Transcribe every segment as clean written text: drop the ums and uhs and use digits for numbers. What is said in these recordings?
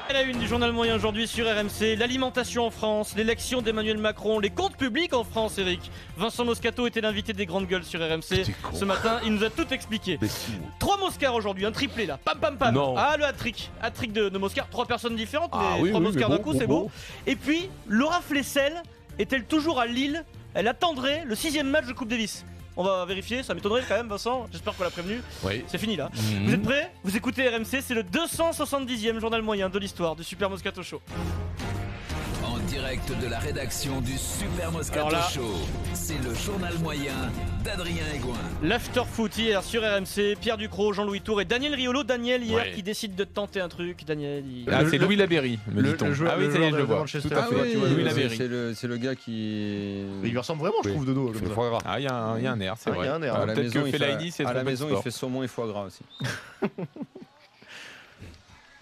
À la une du journal moyen aujourd'hui sur RMC, l'alimentation en France, l'élection d'Emmanuel Macron, les comptes publics en France, Eric. Vincent Moscato était l'invité des grandes gueules sur RMC. Ce matin, il nous a tout expliqué. 3 Moscars aujourd'hui, un triplé là, pam pam pam. Non. Ah, le hat-trick de Moscar, 3 personnes différentes, mais 3 Moscars d'un coup, c'est beau. Et puis, Laura Flessel est-elle toujours à Lille? Elle attendrait le 6e match de Coupe Davis. On va vérifier, ça m'étonnerait quand même, Vincent. J'espère qu'on l'a prévenu. Oui. C'est fini là. Vous êtes prêts? Vous écoutez RMC, c'est le 270e journal moyen de l'histoire du Super Moscato Show. En direct de la rédaction du Super Moscato Show, c'est le journal moyen d'Adrien Aigouin. L'after foot hier sur RMC, Pierre Ducrot, Jean-Louis Tour et Daniel Riolo. Daniel hier qui décide de tenter un truc. Daniel. C'est Louis Laberry, me dit-on. Ah oui, ça y est, je le vois. Tout à fait. Louis Laberry. C'est le gars qui. Il lui ressemble vraiment, je trouve, de dos. Ah, il y a un air, c'est vrai. À la maison, il fait saumon et foie gras aussi.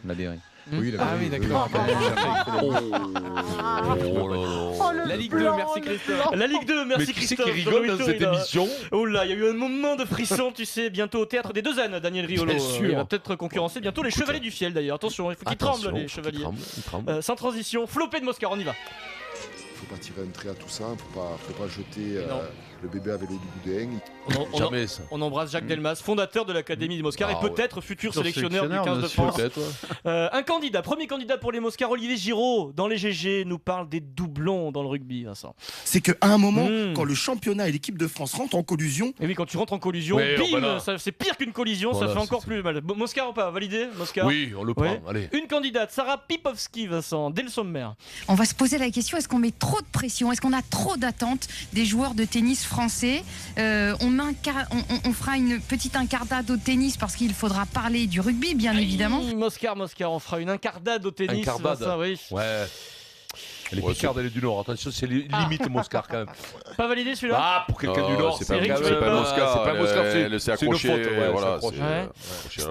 Laberry. Oui, d'accord. La Ligue 2, merci Christophe. La Ligue 2, merci Christophe. Qui rigole dans cette émission. Oh là, il y a eu un moment de frisson, tu sais, bientôt au théâtre des Deux Ânes, Daniel Riolo. Il va peut-être concurrencer bientôt les Chevaliers du Fiel d'ailleurs. Attention, il faut qu'ils tremblent les Chevaliers. Sans transition, flopé de Moscar, on y va. Faut pas tirer un trait à tout ça, faut pas jeter le bébé avec l'eau du boudin. Jamais ça. On embrasse Jacques Delmas, fondateur de l'Académie des Moscars et peut-être futur sélectionneur du 15 de France. Un candidat, premier candidat pour les Moscars, Olivier Giraud, dans les GG, nous parle des doublons dans le rugby, Vincent. C'est qu'à un moment, quand le championnat et l'équipe de France rentrent en collusion... Et oui, quand tu rentres en collusion, bim, c'est pire qu'une collision, ça fait encore plus mal. Moscar ou pas, validé, Moscar? Oui, on le prend, allez. Une candidate, Sarah Pipovski, Vincent, dès le sommaire. On va se poser la question, est-ce qu'on met trop de pression? Est-ce qu'on a trop d'attentes des joueurs de tennis français? On fera une petite incartade au tennis parce qu'il faudra parler du rugby, bien évidemment. Moscar, on fera une incartade au tennis. Vincent, oui. Ouais. Les Picards, elle est du Nord. Attention, c'est limite Moscar quand même. Pas validé celui-là? Ah, pour quelqu'un du Nord, c'est pas un Moscar. C'est pas un Moscar, c'est une faute. Voilà.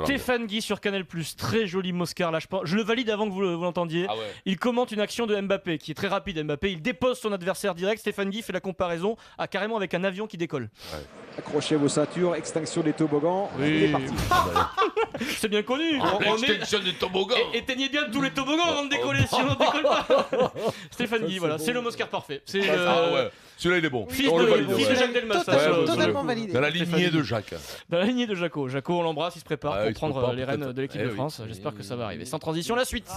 Stéphane Guy sur Canal+, très joli Moscar là, je le valide avant que vous l'entendiez. Il commente une action de Mbappé qui est très rapide. Mbappé, il dépose son adversaire direct. Stéphane Guy fait la comparaison carrément avec un avion qui décolle. Accrochez vos ceintures, extinction des toboggans. Il est parti. C'est bien connu. Extinction des toboggans. Éteignez bien tous les toboggans avant de décoller, sinon on décolle pas. Stéphane Guy, voilà, c'est le Moscar parfait. Celui-là il est bon. Fils de Jacques Delmas. Totalement validé. Dans la lignée de Jacques. Dans la lignée de Jaco. Jaco, on l'embrasse, il se prépare pour prendre les rênes de l'équipe de France. J'espère que ça va arriver. Sans transition, la suite.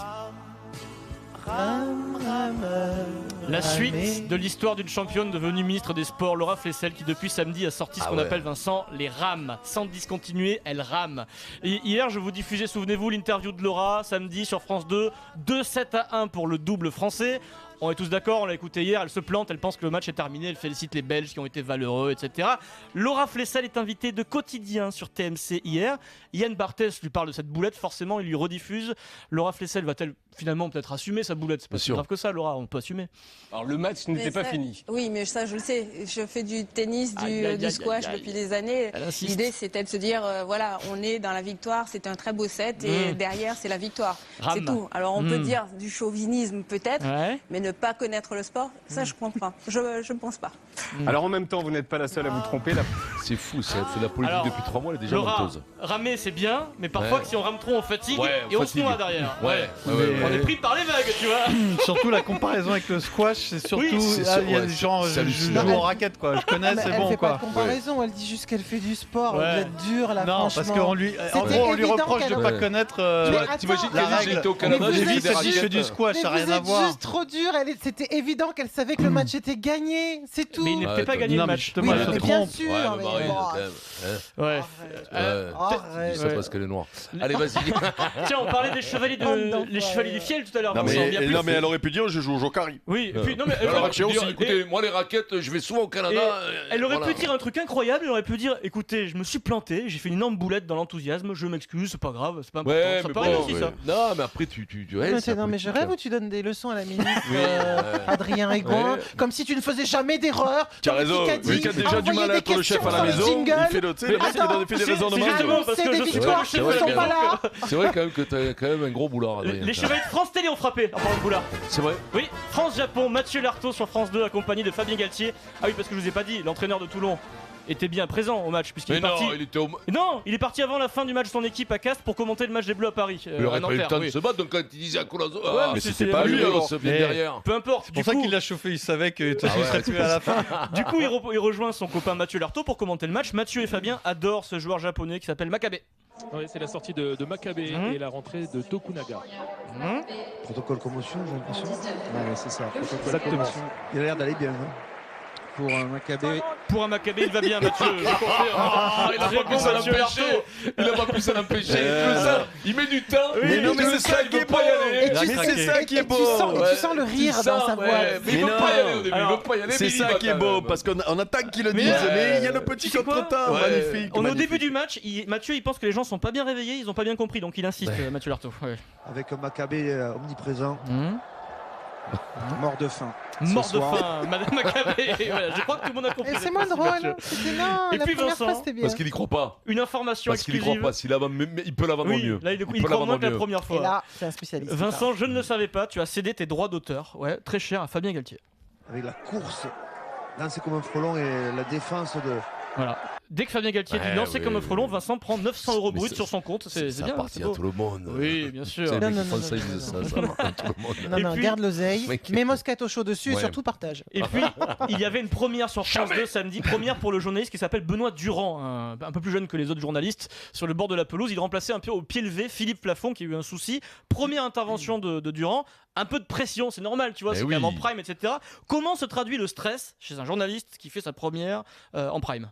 La suite de l'histoire d'une championne devenue ministre des Sports, Laura Flessel, qui depuis samedi a sorti ce qu'on appelle, Vincent, les rames. Sans discontinuer, elle rame. Et hier, je vous diffusais, souvenez-vous, l'interview de Laura, samedi sur France 2, 2-7-1 pour le double français. On est tous d'accord, on l'a écouté hier, elle se plante, elle pense que le match est terminé, elle félicite les Belges qui ont été valeureux, etc. Laura Flessel est invitée de Quotidien sur TMC hier. Yann Barthès lui parle de cette boulette, forcément il lui rediffuse. Laura Flessel va-t-elle finalement peut-être assumer sa boulette? C'est pas si grave que ça, Laura, on peut assumer. Alors le match n'était pas fini. Oui, mais ça je le sais, je fais du tennis, du squash depuis des années. L'idée c'était de se dire, voilà, on est dans la victoire, c'est un très beau set et derrière c'est la victoire. C'est tout. Alors on peut dire du chauvinisme peut-être, mais ne pas connaître le sport, ça je comprends pas. Je ne pense pas. Alors en même temps, vous n'êtes pas la seule à vous tromper. C'est fou, ça fait la politique depuis 3 mois, elle est déjà menteuse. Ramer c'est bien, mais parfois si on rame trop on fatigue et on se noie derrière. On est pris par les vagues, tu vois. Surtout la comparaison avec le squash, c'est surtout il y a des gens joue en raquette quoi. Je connais, c'est bon quoi. Elle fait pas de comparaison, elle dit juste qu'elle fait du sport. Vous êtes dur là, non, franchement. parce qu'on lui reproche de pas connaître t'imagines la règle. j'étais au Canada, j'ai vu je fais du squash, ça n'a rien à voir. C'est juste trop dur, c'était évident qu'elle savait que le match était gagné, c'est tout. Mais il n'était pas gagné le match. Justement, elle se trompe. Bien sûr, dis ça parce qu'elle est noire. Allez, vas-y. Tiens, on parlait des chevaliers du Fiel tout à l'heure. Non mais elle aurait pu dire je joue au Jokari. Oui, et puis non mais écoutez, moi les raquettes, je vais souvent au Canada. Elle aurait pu dire un truc incroyable, elle aurait pu dire écoutez, je me suis planté, j'ai fait une énorme boulette dans l'enthousiasme, je m'excuse, c'est pas grave, c'est pas important. Ça peut arriver aussi ça. Non, mais après tu non mais je rêve où tu donnes des leçons à la ministre Adrien Aigouin, comme si tu ne faisais jamais d'erreur. Tu as raison, mais qui a déjà du mal à être le chef à la maison, il fait le mec il fait des raisonnements. C'est des victoires qui ne sont pas là. C'est vrai quand même que t'as quand même un gros boulard, Adrien. Les chevaliers de France Télé ont frappé en parlant de boulard. C'est vrai. Oui, France-Japon, Mathieu Lartaud sur France 2 accompagné de Fabien Galtier. Ah oui, parce que je vous ai pas dit, l'entraîneur de Toulon. était bien présent au match puisqu'il est parti. Non, il est parti avant la fin du match de son équipe à Castres pour commenter le match des Bleus à Paris. Il aurait pas eu le temps de se battre, donc quand il disait à Coulazo, mais c'était pas lui alors. Derrière. Peu importe. C'est pour ça qu'il l'a chauffé, il savait que il serait plus à la fin. Du coup, il rejoint son copain Mathieu Lartaud pour commenter le match. Mathieu et Fabien adorent ce joueur japonais qui s'appelle Makabe. Oui, c'est la sortie de Makabe et la rentrée de Tokunaga. Protocole commotion, j'ai l'impression. Ouais, c'est ça. Exactement. Il a l'air d'aller bien. Pour un Makabe. Pour un Makabe, il va bien, Mathieu. Il a pas pu s'en empêcher. Il a pas pu s'en empêcher. Il met du temps. Mais non, mais c'est ça qui est beau. C'est ça qui est beau. Tu sens le rire dans sa voix. Mais il veut pas y aller au début. Il veut pas y aller. C'est ça qui est beau, parce qu'on attend qu'ils le disent. Mais il y a le petit contre-temps magnifique. On est au début du match. Mathieu, il pense que les gens sont pas bien réveillés, ils ont pas bien compris, donc il insiste, Mathieu Lartaud. Avec un Makabe omniprésent. Mort de faim. Mort de faim, Madame Makabe. Voilà, je crois que tout le monde a compris. Et c'est moins drôle. Et puis Vincent, parce qu'il y croit pas. Une information exclusive. Parce qu'il y croit pas. Il peut la vendre mieux. Là, il croit moins que la première fois. Et là, c'est un spécialiste. Vincent, je ne le savais pas. Tu as cédé tes droits d'auteur, très cher à Fabien Galtier. Avec la course, lancer comme un frelon et la défense de. Voilà. Dès que Fabien Galtier dit lancer comme un frelon, Vincent prend 900 € brut sur son compte. C'est bien. C'est à tout le monde. Oui, bien sûr. Non, garde l'oseille, mets Moscato Show dessus et surtout partage. Et puis, il y avait une première sur France 2 samedi, première pour le journaliste qui s'appelle Benoît Durand, un peu plus jeune que les autres journalistes, sur le bord de la pelouse. Il remplaçait un peu au pied levé Philippe Plafond qui a eu un souci. Première intervention de Durand. Un peu de pression, c'est normal, tu vois, c'est quand même en prime, etc. Comment se traduit le stress chez un journaliste qui fait sa première en prime ?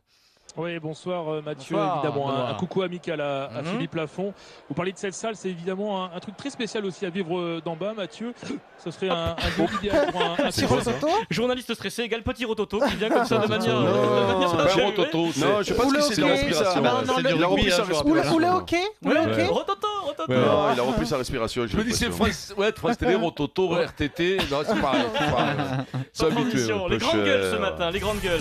Oui, bonsoir Mathieu, bonsoir, évidemment, un coucou amical à Philippe Lafont. Vous parlez de cette salle, c'est évidemment un truc très spécial aussi à vivre d'en bas, Mathieu. Ce serait un lieu idéal pour un petit rototo. Journaliste stressé égale petit rototo qui vient comme ça de manière. Non, c'est pas un rototo. Non, je sais pas ce que c'est de la respiration. Il a repris sa respiration. Ou le hockey. Rototo. Il a repris sa respiration. Je me dis, c'est France Télé, rototo, RTT. Non, c'est pareil. C'est habitué. Les grandes gueules ce matin, les grandes gueules.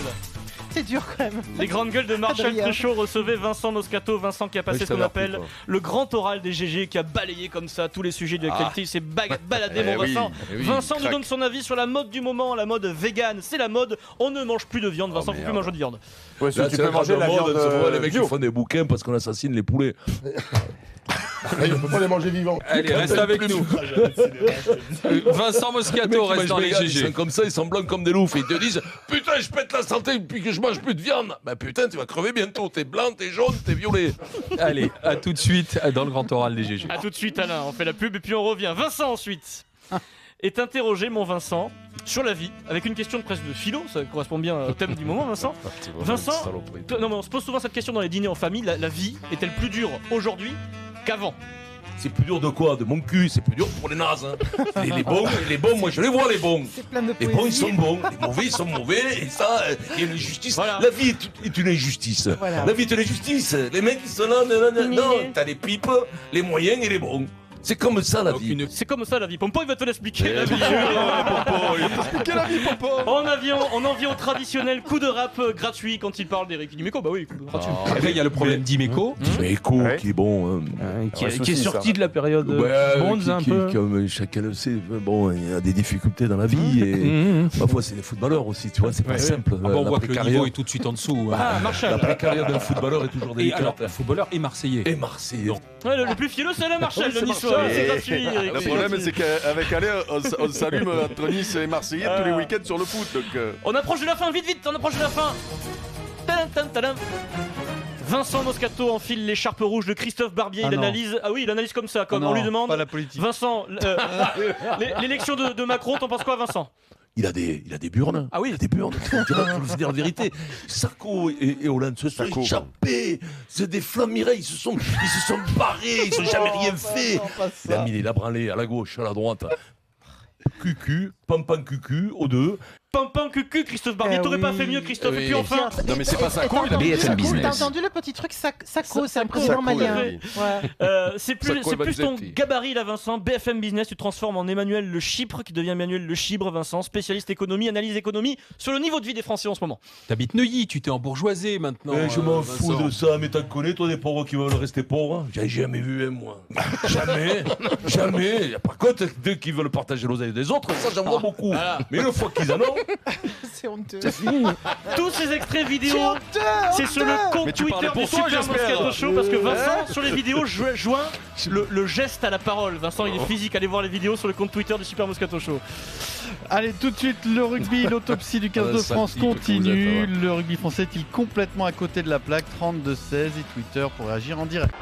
C'est dur quand même. Les grandes gueules de Marshall Truchot recevaient Vincent Moscato. Vincent qui a passé ce qu'on appelle le grand oral des GG, qui a balayé comme ça tous les sujets de l'actualité. Il s'est baladé, mon Vincent. Vincent nous donne son avis sur la mode du moment, la mode vegan. C'est la mode, on ne mange plus de viande. Vincent, faut plus manger de viande. Ouais, tu peux manger la viande. Les mecs qui font des bouquins parce qu'on assassine les poulets. On peut pas les manger vivants. Allez, reste avec nous. Vincent Moscato reste dans les GG. Ils sont comme ça, ils sont blancs comme des loups. Et ils te disent putain, je pète la santé depuis que je mange plus de viande. Bah putain, tu vas crever bientôt. T'es blanc, t'es jaune, t'es violet. Allez, à tout de suite dans le grand oral des GG. À tout de suite, Alain. On fait la pub et puis on revient. Vincent ensuite est interrogé, mon Vincent, sur la vie, avec une question de presque de philo. Ça correspond bien au thème du moment, Vincent. Vincent, non, mais on se pose souvent cette question dans les dîners en famille. La vie est-elle plus dure aujourd'hui qu'avant? C'est plus dur de quoi? De mon cul, c'est plus dur pour les nazes. Hein. Les bons, moi je les vois les bons. Les bons ils sont bons, les mauvais ils sont mauvais, et ça, il y a une injustice. Voilà. La vie est une injustice. Voilà. La vie est une injustice. Les mecs ils sont là, non, t'as les pipes, les moyens et les bons. C'est comme ça la vie. C'est comme ça la vie. Pompo il va te l'expliquer. La vie. Il va t'expliquer la vie, Pompo. On en vient au traditionnel coup de rap gratuit quand il parle d'Eric Dimeco. Bah oui, coup de gratuit. Après il y a le problème d'Imeco. Dimeco qui est bon. Qui est sorti de la période Bonds un peu. Comme chacun le sait, bon, il y a des difficultés dans la vie et parfois c'est des footballeurs aussi, tu vois, c'est pas simple. On voit que le niveau est tout de suite en dessous. La précarrière d'un footballeur est toujours délicate. Alors, un footballeur est marseillais. Et marseillais. Le plus fielleux c'est Alain Marchal, le Niçois. C'est gratuit. Le problème c'est qu'avec Alain, on s'allume entre Nice et Marseillais tous les week-ends sur le foot. On approche de la fin, vite, on approche de la fin. Tadam. Vincent Moscato enfile l'écharpe rouge de Christophe Barbier. Il analyse. Ah oui, il analyse comme ça, on lui demande. Pas la politique. Vincent, l'élection de Macron, t'en penses quoi, Vincent? Il a des burnes. Ah oui, il a des burnes. Il faut dire la vérité. Sarko et Hollande se sont échappés. C'est des flammes Mireille. Ils se sont barrés. Ils n'ont jamais rien fait. Il a mis les branlés à la gauche, à la droite. Cucu, pam cucu, aux deux. Pam cucu, Christophe Barbier, t'aurais pas fait mieux, Christophe. Et puis enfin. Non mais c'est pas Sarko, il a BFM Business. T'as entendu le petit truc Sarko, c'est un président malien. C'est plus ton gabarit là, Vincent. BFM Business, tu te transformes en Emmanuel Le Chypre, qui devient Emmanuel Le Chibre, Vincent, spécialiste économie, analyse économie sur le niveau de vie des Français en ce moment. T'habites Neuilly, tu t'es embourgeoisé maintenant. Je m'en fous de ça, mais t'en connais toi des pauvres qui veulent rester pauvres? J'ai jamais vu un moi. Jamais. Par contre, deux qui veulent partager l'oseille des autres, ça j'en vois beaucoup. Mais une fois qu'ils en ont, C'est honteux. Tous ces extraits vidéo, c'est sur le compte Twitter du Super Moscato Show parce que Vincent, sur les vidéos, joint le geste à la parole. Vincent, il est physique. Allez voir les vidéos sur le compte Twitter du Super Moscato Show. Allez, tout de suite, le rugby, l'autopsie du 15 de France continue. Le rugby français est-il complètement à côté de la plaque? 32-16 et Twitter pour réagir en direct.